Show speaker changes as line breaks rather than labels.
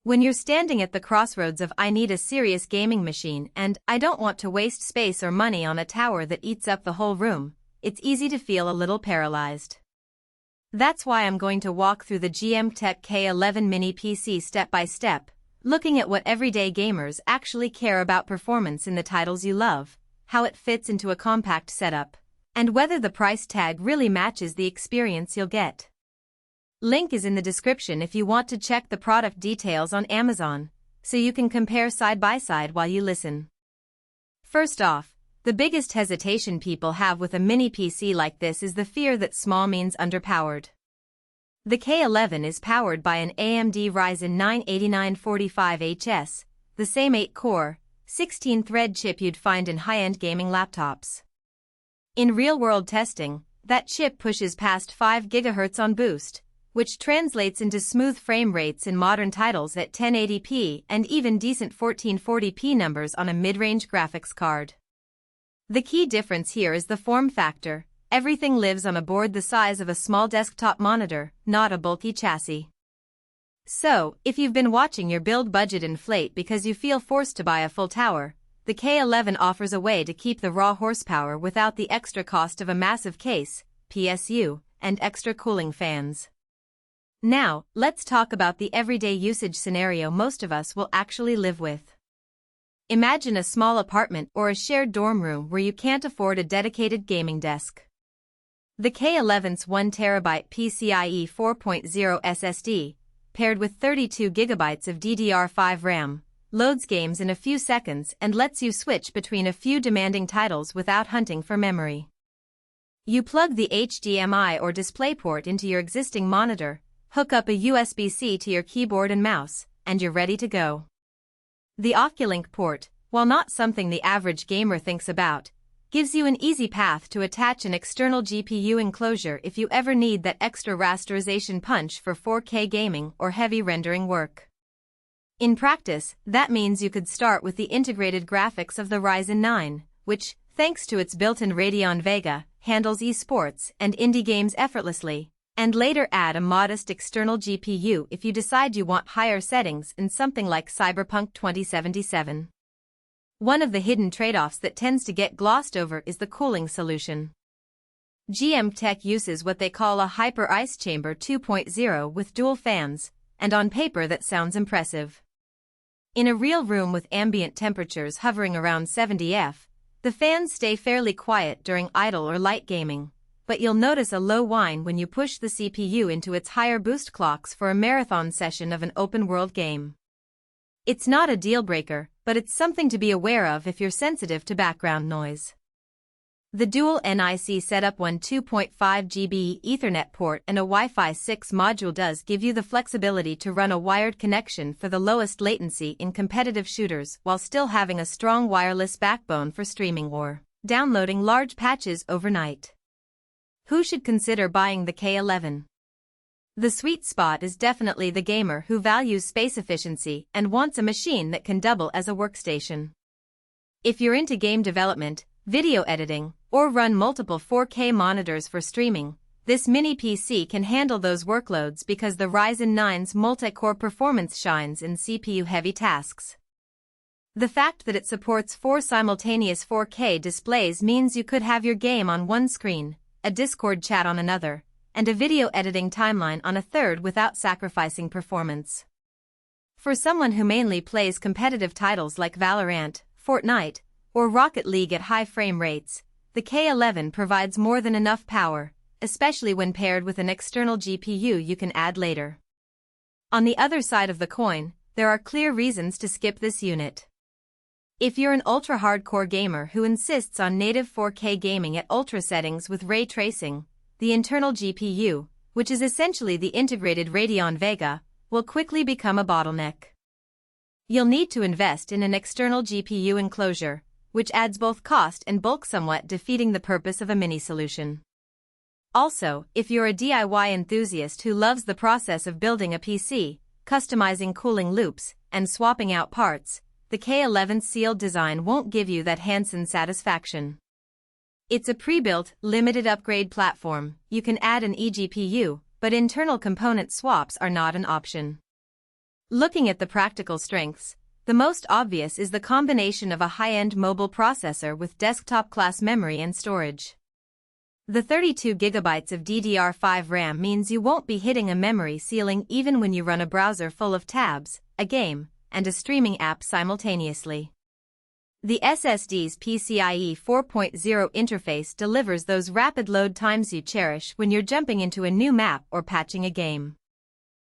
When you're standing at the crossroads of I need a serious gaming machine and I don't want to waste space or money on a tower that eats up the whole room, it's easy to feel a little paralyzed. That's why I'm going to walk through the GMKtec K11 mini PC step by step, looking at what everyday gamers actually care about performance in the titles you love, how it fits into a compact setup, and whether the price tag really matches the experience you'll get. Link is in the description if you want to check the product details on Amazon, so you can compare side by side while you listen. First off, the biggest hesitation people have with a mini PC like this is the fear that small means underpowered. The K11 is powered by an AMD Ryzen 9 8945HS, the same 8-core, 16-thread chip you'd find in high-end gaming laptops. In real-world testing, that chip pushes past 5 GHz on boost, which translates into smooth frame rates in modern titles at 1080p and even decent 1440p numbers on a mid-range graphics card. The key difference here is the form factor. Everything lives on a board the size of a small desktop monitor, not a bulky chassis. So, if you've been watching your build budget inflate because you feel forced to buy a full tower, the K11 offers a way to keep the raw horsepower without the extra cost of a massive case, PSU, and extra cooling fans. Now, let's talk about the everyday usage scenario most of us will actually live with. Imagine a small apartment or a shared dorm room where you can't afford a dedicated gaming desk. The K11's 1TB PCIe 4.0 SSD, paired with 32GB of DDR5 RAM, loads games in a few seconds and lets you switch between a few demanding titles without hunting for memory. You plug the HDMI or DisplayPort into your existing monitor, hook up a USB-C to your keyboard and mouse, and you're ready to go. The Oculink port, while not something the average gamer thinks about, gives you an easy path to attach an external GPU enclosure if you ever need that extra rasterization punch for 4K gaming or heavy rendering work. In practice, that means you could start with the integrated graphics of the Ryzen 9, which, thanks to its built-in Radeon Vega, handles esports and indie games effortlessly, and later add a modest external GPU if you decide you want higher settings in something like Cyberpunk 2077. One of the hidden trade-offs that tends to get glossed over is the cooling solution. GMKtec uses what they call a Hyper Ice Chamber 2.0 with dual fans, and on paper that sounds impressive. In a real room with ambient temperatures hovering around 70°F, the fans stay fairly quiet during idle or light gaming, but you'll notice a low whine when you push the CPU into its higher boost clocks for a marathon session of an open-world game. It's not a deal-breaker, but it's something to be aware of if you're sensitive to background noise. The dual NIC setup, one 2.5 GB Ethernet port and a Wi-Fi 6 module does give you the flexibility to run a wired connection for the lowest latency in competitive shooters while still having a strong wireless backbone for streaming or downloading large patches overnight. Who should consider buying the K11? The sweet spot is definitely the gamer who values space efficiency and wants a machine that can double as a workstation. If you're into game development, video editing, or run multiple 4K monitors for streaming, this mini PC can handle those workloads because the Ryzen 9's multi-core performance shines in CPU-heavy tasks. The fact that it supports 4 simultaneous 4K displays means you could have your game on one screen, a Discord chat on another, and a video editing timeline on a third without sacrificing performance. For someone who mainly plays competitive titles like Valorant, Fortnite, or Rocket League at high frame rates, the K11 provides more than enough power, especially when paired with an external GPU you can add later. On the other side of the coin, there are clear reasons to skip this unit. If you're an ultra-hardcore gamer who insists on native 4K gaming at ultra settings with ray tracing, the internal GPU, which is essentially the integrated Radeon Vega, will quickly become a bottleneck. You'll need to invest in an external GPU enclosure, which adds both cost and bulk, somewhat defeating the purpose of a mini solution. Also, if you're a DIY enthusiast who loves the process of building a PC, customizing cooling loops, and swapping out parts, the K11's sealed design won't give you that hands-on satisfaction. It's a pre-built, limited upgrade platform. You can add an eGPU, but internal component swaps are not an option. Looking at the practical strengths, the most obvious is the combination of a high-end mobile processor with desktop-class memory and storage. The 32GB of DDR5 RAM means you won't be hitting a memory ceiling even when you run a browser full of tabs, a game, and a streaming app simultaneously. The SSD's PCIe 4.0 interface delivers those rapid load times you cherish when you're jumping into a new map or patching a game.